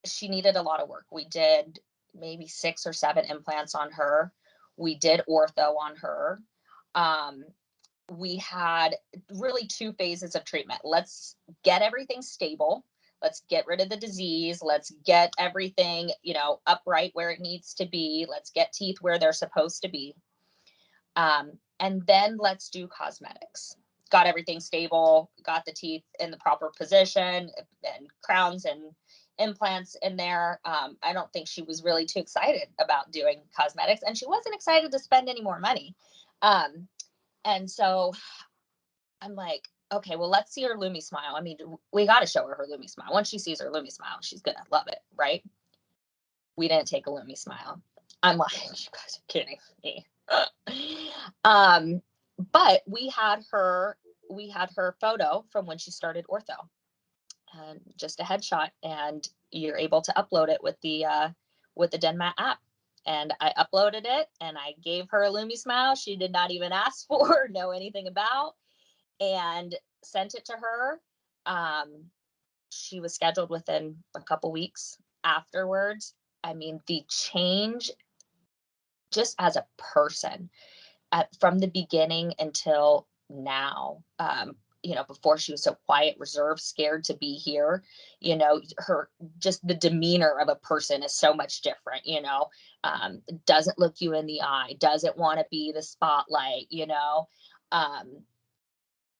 she needed a lot of work. We did maybe 6 or 7 implants on her. We did ortho on her. Um, we had really 2 phases of treatment. Let's get everything stable. Let's get rid of the disease. Let's get everything, upright where it needs to be. Let's get teeth where they're supposed to be. And then let's do cosmetics. Got everything stable, got the teeth in the proper position and crowns and implants in there. I don't think she was really too excited about doing cosmetics, and she wasn't excited to spend any more money. And so I'm like, okay, well, let's see her LumiSmile. I mean, we got to show her LumiSmile. Once she sees her LumiSmile, she's going to love it, right? We didn't take a LumiSmile. I'm like, you guys are kidding me. But we had her photo from when she started ortho, and just a headshot, and you're able to upload it with the DenMat app. And I uploaded it, and I gave her a LumiSmile she did not even ask for, know anything about, and sent it to her. She was scheduled within a couple weeks afterwards. I mean, the change just as a person from the beginning until now, before she was so quiet, reserved, scared to be here, her, just the demeanor of a person is so much different, doesn't look you in the eye, doesn't want to be the spotlight,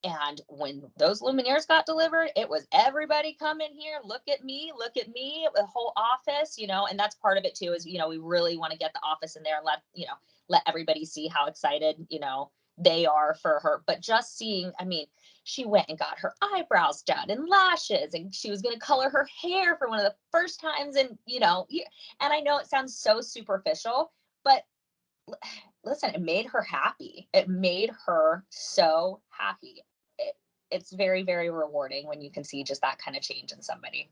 and when those luminaires got delivered, it was everybody come in here, look at me, the whole office, and that's part of it too, is, we really want to get the office in there and let everybody see how excited, they are for her. But just seeing, I mean, she went and got her eyebrows done and lashes, and she was going to color her hair for one of the first times. And, and I know it sounds so superficial, but listen, it made her happy. It made her so happy. It's very, very rewarding when you can see just that kind of change in somebody.